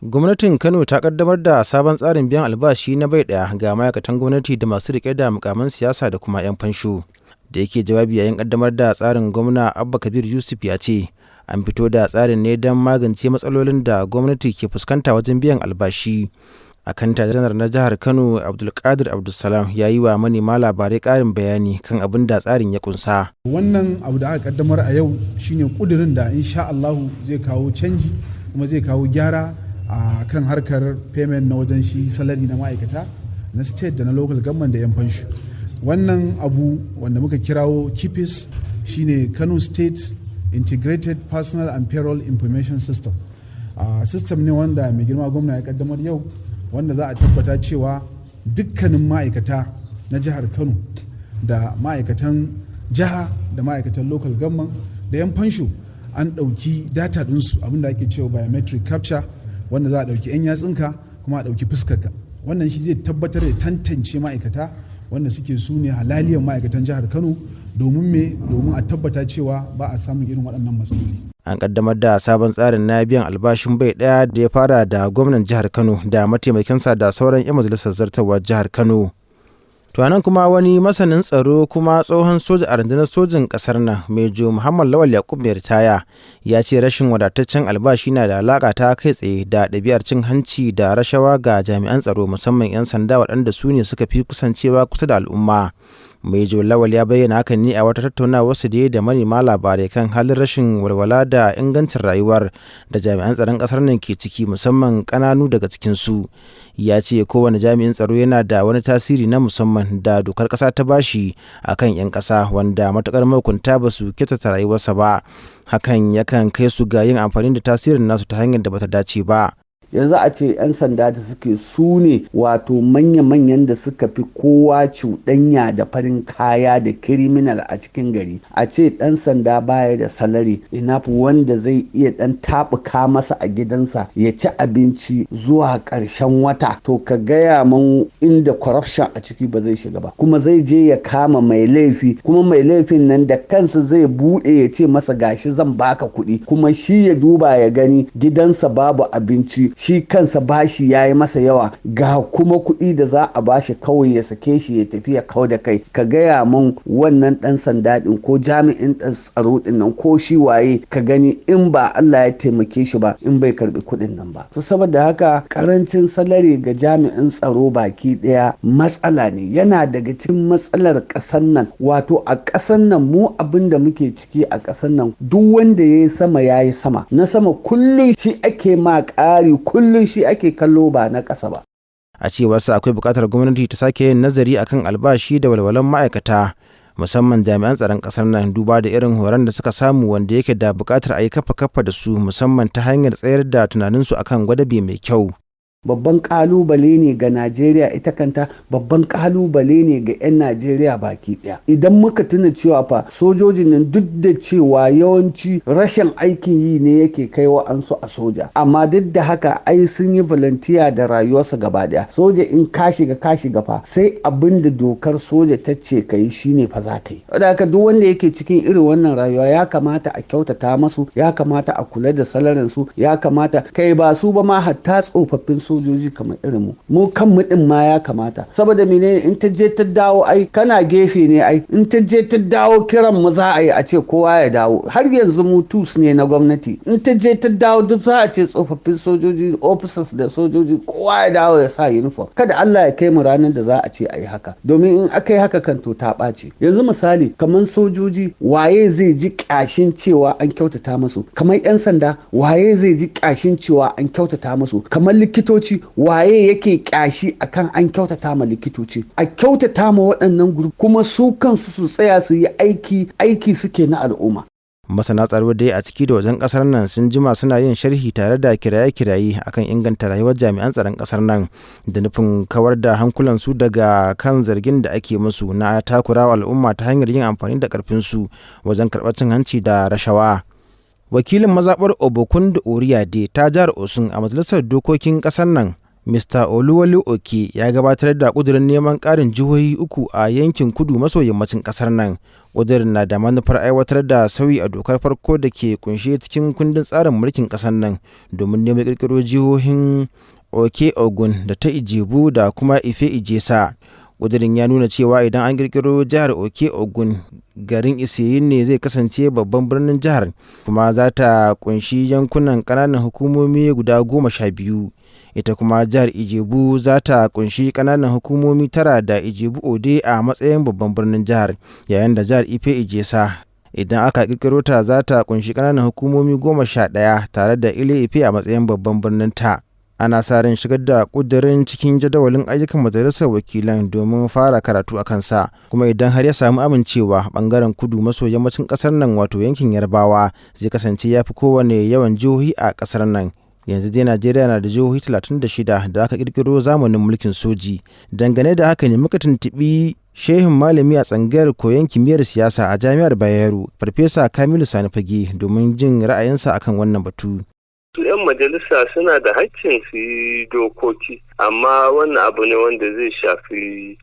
Gwamnatin Kano ta kaddamar da sabon tsarin biyan albashi na bai ɗaya ga ma'aikatan gwamnati da masu riƙe da mukaman siyasa da kuma 'yan fansho. Da yake jawabi yayin kaddamar da tsarin, gwamna Abba Kabir Yusuf ya ce an fito da tsarin ne don magance matsalolin da gwamnati ke fuskanta wajen biyan albashi. Akanta janar na jihar Kano Abdulkadir Abdulsalam ya yi wa manema labarai ƙarin bayani kan abin da tsarin ya kunsa. Wannan abu da aka kaddamar a yau shine kudirin da insha Allahu zai kawo canji kuma zai kawo gyara a kan harkar payment na wajen shi salari na ma'aikata na state da na local government da 'yan fansho. Wannan abu wanda muka kirawo KIPIS shine Kano State Integrated Personal and Payroll Information System. System ne wanda mai girma gwamna ya kaddamar yau, wanda za a tabbata cewa dukkanin ma'aikata na jihar Kano da ma'aikatan jiha da ma'aikatan local government da 'yan fansho an ɗauki data ɗinsu, abinda ake cewa biometric capture, wanda za a ɗauki 'yan yatsunka kuma a ɗauki fuskarka. Wannan shi zai tabbatar da tantance ma'aikata wanda suke su ne halaliyar ma'aikatan jihar Kano, domin a tabbata cewa ba a samun irin waɗannan matsaloli. An kaddamar da sabon tsarin na biyan albashin bai ɗaya da ya fara da gwamnan jihar Kano da mataimakinsa da sauran 'yan majalisar zartarwa jihar Kano. To nan kuma wani masanin tsaro kuma tsohon soja a rundunar sojin ƙasar nan, Mejo Muhammad Lawal Yakub mai ritaya, ya ce rashin wadataccen albashi na da alaƙa ta kai tsaye da ɗabi'ar cin hanci da rashawa ga jami'an tsaro, musamman 'yan sanda waɗanda su ne suka fi kusancewa kusa da al'umma. Mejo Lawal ya bayyana hakan ne a wata tattaunawa su da manema labarai kan halin rashin walwala da ingancin rayuwar da jami'an tsaron ƙasar nan ke ciki, musamman ƙananu daga cikin su. Ya ce kowane jami'in tsaro yana da wani tasiri na musamman da dokar ƙasa ta bashi akan 'yan ƙasa, wanda matuƙar mahukunta ba su kyautata rayuwarsa ba. Hakan yakan kai su ga yin amfani da tasirin nasu ta hanyar da bata dace ba. Yanzu a ce 'yan sanda da suke su ne wato manya-manyan da suka fi kowa cuɗanya da farin kaya da kiriminal a cikin gari. A ce ɗan sanda baya da salari enough wanda zai iya ɗan taɓuka masa a gidansa ya ci abinci zuwa ƙarshen wata, to ka gaya man inda corruption a ciki ba zai shiga ba. Kuma zai je ya kama mai laifi, kuma mai laifin nan da kansa zai buɗe ya ce masa gashi zan baka kuɗi, kuma shi ya duba ya gani gidansa babu abinci, shi kansa bashi ya yi masa yawa, ga kuma kuɗi da za a bashi kawai ya sake shi ya tafi ya kau da kai. Ka gaya min wannan ɗan sanda ɗin ko jami'in ɗan tsaro ɗin nan ko shi waye, ka gani in ba Allah ya taimake shi ba in bai karɓi kuɗin nan ba. To saboda haka karancin salari ga jami'in tsaro baki ɗaya matsala ne, yana daga cikin matsalar ƙasar nan. Wato a ƙasar nan mu abin da muke ciki a ƙasar nan, duk wanda ya yi sama ya yi sama, na sama kullum shi ake ma ƙari, kullum shi ake kallo ba na ƙasa ba. A cewarsa akwai buƙatar gwamnati ta sake yin nazari akan albashi da walwalan ma'aikata, musamman jami'an tsaron ƙasar nan, duba da irin horon da suka samu wanda yake da buƙatar a yi kafa da su, musamman ta hanyar tsayar da tunaninsu akan gwadabe mai kyau. Babban kalubale ne ga Najeriya ita kanta, babban kalubale ne ga 'yan Najeriya baki daya. Idan muka tuna cewa fa sojojin nan duk da cewa yawanci rashin aikin yi ne yake kai wa'ansu a soja, amma duk da haka ai sun yi volunteer da rayuwarsa gaba daya. Soja in ka shiga fa sai abin da dokar soja ta ce ka yi shine fa za ka yi. Saboda haka duk wanda yake cikin irin wannan rayuwa ya kamata a kyautata masu, ya kamata a kula da salarin su, ya kamata kai ba su ba ma hatta tsofaffin sojoji kamar irin mu kanmu din ma ya kamata. Saboda menene in ta je ta dawo ai kana gefe ne, ai in ta je ta dawo kiran mu za a yi a ce kowa ya dawo. Har yanzu mu tus ne na gwamnati, in ta je ta dawo duk za a ce tsofaffin sojoji, officers da sojoji kowa ya dawo ya sa uniform. Kada Allah ya kai mu ranar da za a ce a yi haka, domin in aka yi haka kan to ta ɓaci. Yanzu misali kamar sojoji, waye zai ji ƙashin cewa an kyautata musu? Kamar 'yan sanda, waye zai ji ƙashin cewa an kyautata musu? Kamar likitoci, waye yake ƙyashi akan an kyautata ma likitoci? A kyautata ma waɗannan group, kuma su kansu su tsaya su yi aiki suke na al'umma. Masana tsaro dai a ciki da wajen kasar nan sun jima suna yin sharhi tare da kiraye-kiraye akan inganta rayuwar jami'an tsaron kasar nan, da nufin kawar da hankulansu daga kan zargin da ake musu na takurawa al'umma ta hanyar yin amfani da karfinsu wajen karɓar cin hanci da rashawa. Wakilin mazaɓar Obokundu Oriyade ta jihar Osun a majalisar dokokin ƙasar nan, Mr. Oluwole Oke ya gabatar da ƙudurin neman ƙarin jihohi 3 a yankin kudu maso yammacin ƙasar nan. Ƙudurin na da manufar aiwatar da sauyi a dokar farko da ke kunshe cikin kundin tsarin mulkin ƙasar nan domin neman ƙirƙiro jihohin Oke Ogun da ta Ijebu da kuma Ife Ijesa. Ƙudurin ya nuna cewa idan an ƙirƙiro jihar Oke Ogun, garin Iseyin ne zai kasance babban birnin jihar, kuma za ta kunshi yankunan ƙananan hukumomi guda 12. Ita kuma jihar Ijebu za ta kunshi ƙananan hukumomi 9 da Ijebu Ode a matsayin babban birnin jihar, yayin da jihar Ife Ijesa idan aka ƙirƙiro ta za ta kunshi ƙananan hukumomi 11 tare da Ile Ife a matsayin babban birnin ta. Ana sa ran shigar da ƙudurin cikin jadawalin ayyukan majalisar wakilan domin fara karatu a kansa, kuma idan har ya samu amincewa, bangaren kudu maso yammacin ƙasar nan wato yankin Yarbawa zai kasance ya fi kowane yawan jihohi a ƙasar nan. Yanzu dai Najeriya na da jihohi 36 da aka ƙirƙiro zamanin mulkin soji. Dangane da haka ne muka tuntuɓi shehin malami a tsangayar koyon kimiyyar siyasa a Jami'ar Bayero, Farfesa Kamilu Sani Fage, domin jin ra'ayinsa akan wannan batu. Su 'yan majalisa suna da haƙƙin su yi dokoki, amma wannan abu ne wanda zai shafi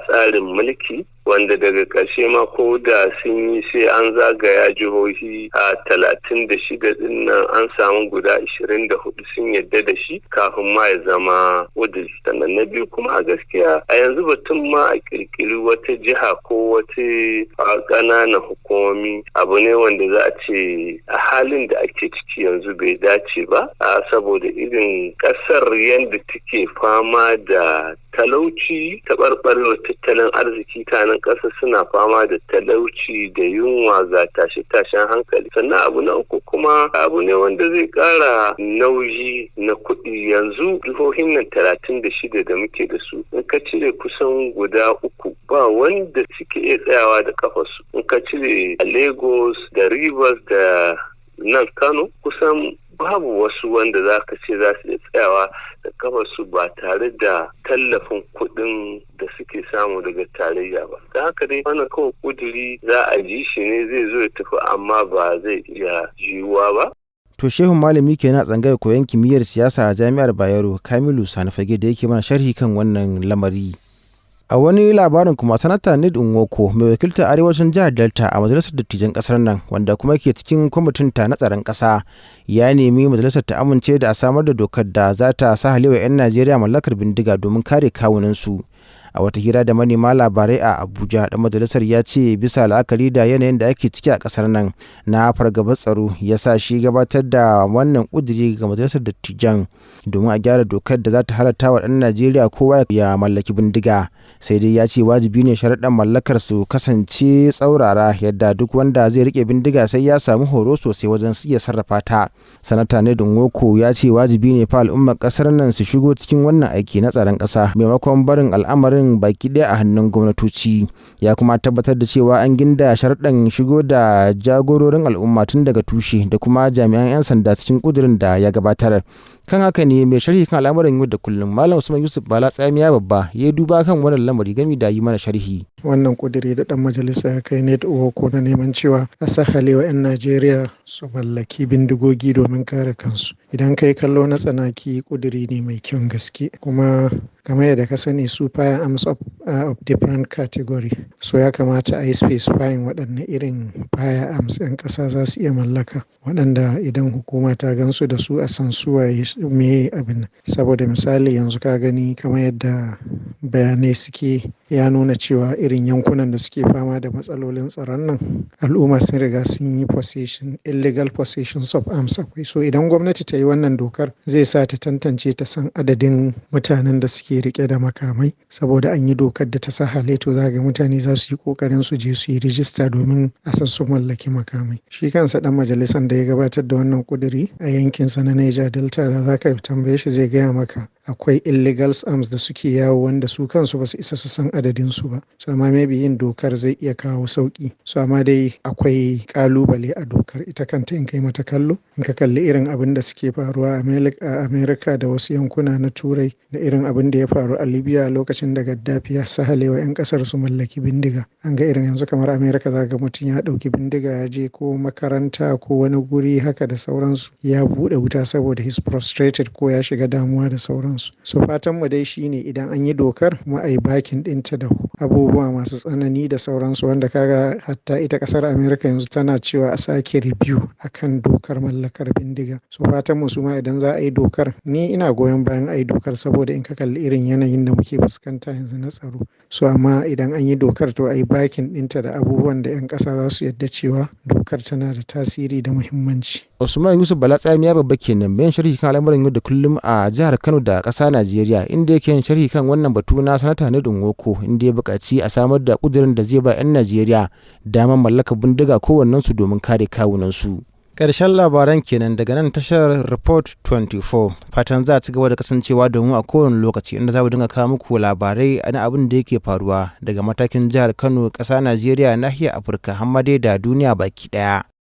tsarin mulki, wanda daga ƙarshe ma ko da sun yi sai an zagaya jihohi 36 din nan an samu guda 24 sun yadda da shi kafin ma ya zama ƙudiri. Sannan na biyu kuma a gaskiya a yanzu batun ma a ƙirƙiri wata jiha ko wata ƙananan hukumomi abu ne wanda za a ce a halin da ake ciki yanzu bai dace ba, saboda irin ƙasar yadda take fama da talauci, taɓarɓarewar tattalin arziki, tanan ƙasa suna fama da talauci da yunwa ga tashe-tashen hankali. Sannan abu na uku kuma abu ne wanda zai ƙara nauyi na kuɗi. Yanzu jihohin nan 36 da muke da su, in ka cire kusan guda 3 ba wanda suke iya tsayawa da kafarsu. In ka cire Lagos da Rivers da nan Kano, kusan babu wasu wanda za ka ce za su iya tsayawa da kafarsu ba tare da tallafin kuɗin da suke samu daga tarayya ba. Da haka dai wannan kawai ƙuduri za a ji shi ne zai zo ya tafi, amma ba zai iya yiwuwa ba. To shehun malami kenan a tsangayar koyon kimiyyar siyasa a Jami'ar Bayero, Kamilu Sani Fage, da yake mana sharhi kan wannan lamari. A wani labarin kuma, Sanata Ned Nwoko, mai wakiltar arewacin jihar Delta a majalisar dattijan kasar nan, wanda kuma ke cikin kwamitin ta na tsaron ƙasa, ya nemi majalisar ta amince da a samar da dokar da za ta sahalewa 'yan Najeriya mallakar bindiga domin kare kawunansu. A wata hira da manema labarai a Abuja, dan majalisar ya ce bisa la'akari da yanayin da ake ciki a kasar nan na fargabar tsaro ya sa shi gabatar da wannan kudiri ga majalisar dattijan domin a gyara dokar da za ta halatta wa ɗan Najeriya kowa ya mallaki bindiga. Sai dai ya ce wajibi ne sharaɗin mallakar su kasance tsaurara, yadda duk wanda zai rike bindiga sai ya samu horo sosai wajen iya sarrafa ta. Sanata Ned Nwoko ya ce wajibi ne fa al'ummar kasar nan su shigo cikin wannan aiki na tsaron ƙasa maimakon barin al'amarin baki ɗaya a hannun gwamnatoci. Ya kuma tabbatar da cewa an ginda sharɗan shigo da jagororin al'umma tun daga tushe da kuma jami'an 'yan sanda cikin ƙudurin da ya gabatar. Kan haka ne mai sharhi kan al'amuran yau da kullum Malam Usman Yusuf Bala Tsamiya Babba ya duba kan wannan lamari gami da yi mana sharhi. Wannan kudiri da dan majalisa ya kai ne da ko na neman cewa a sahalewa 'yan Najeriya su mallaki bindigogi domin kare kansu. Idan kai kallo na tsanaki, kudiri ne mai kyau gaske, kuma kamar yadda ka sani su firearms of different category, so ya kamata a yi specifying waɗanne irin firearms 'yan ƙasa za su iya mallaka, waɗanda idan hukuma ta gansu da su a san suwaye me abin. Saboda misali yanzu ka gani kamar yadda bayanai suke ya nuna cewa irin yankunan da suke fama da matsalolin tsaron nan, al'umma sun riga sun yi illegal possessions of arms akwai. So idan gwamnati ta yi wannan dokar zai sa ta tantance ta san adadin mutanen da suke rike da makamai, saboda an yi dokar da ta sa haleto za ga mutane za su yi kokarin su je su yi rijista domin a san su mallaki makamai. Shi kansa dan majalisar da ya gabatar da wannan kuduri a yankinsa na Niger Delta, da za ka tambaye shi zai gaya maka akwai illegal arms da suke yawo wanda su kansu ba su isa su san adadin su ba. So amma maybe yin dokar zai iya kawo sauki. So amma dai akwai kalubale a dokar ita kanta in kai mata kallo, in ka kalli irin abin da suke faruwa a America da wasu yankuna na Turai, da irin abin da ya faru a Libya lokacin da Gaddafi ya sahalewa 'yan kasar su mallaki bindiga. An ga irin yanzu kamar America za ga mutum ya dauki bindiga ya je ko makaranta ko wani guri haka da sauransu, ya bude wuta saboda he's frustrated ko ya shiga damuwa da sauransu. sauransu. So fatan mu dai shine idan an yi dokar kuma a yi bakin ɗinta da abubuwa masu tsanani da sauransu, wanda kaga hatta ita ƙasar Amerika yanzu tana cewa a sake review akan dokar mallakar bindiga. So fatan mu su ma idan za a yi dokar, ni ina goyon bayan a yi dokar saboda in ka kalli irin yanayin da muke fuskanta yanzu na tsaro. So amma idan an yi dokar to a yi bakin ɗinta da abubuwan da 'yan ƙasa za su yadda cewa dokar tana da tasiri da muhimmanci. Usman Yusuf Bala Tsamiya babba kenan bayan sharhi kan al'amuran yau da kullum a jihar Kano da ƙasa Najeriya, inda yake yin sharhi kan wannan batu na sanata na Nwoko, inda ya buƙaci a samar da ƙudurin da zai ba 'yan Najeriya damar mallakar bindiga kowannensu domin kare kawunansu. Ƙarshen labaran kenan daga nan tashar Report 24. Fatan za a ci gaba da kasancewa domin a kowane lokaci, inda za mu dinga kawo muku labarai na abin da yake faruwa daga matakin jihar Kano, ƙasa Najeriya, nahiyar Afirka, har ma dai da duniya baki ɗaya.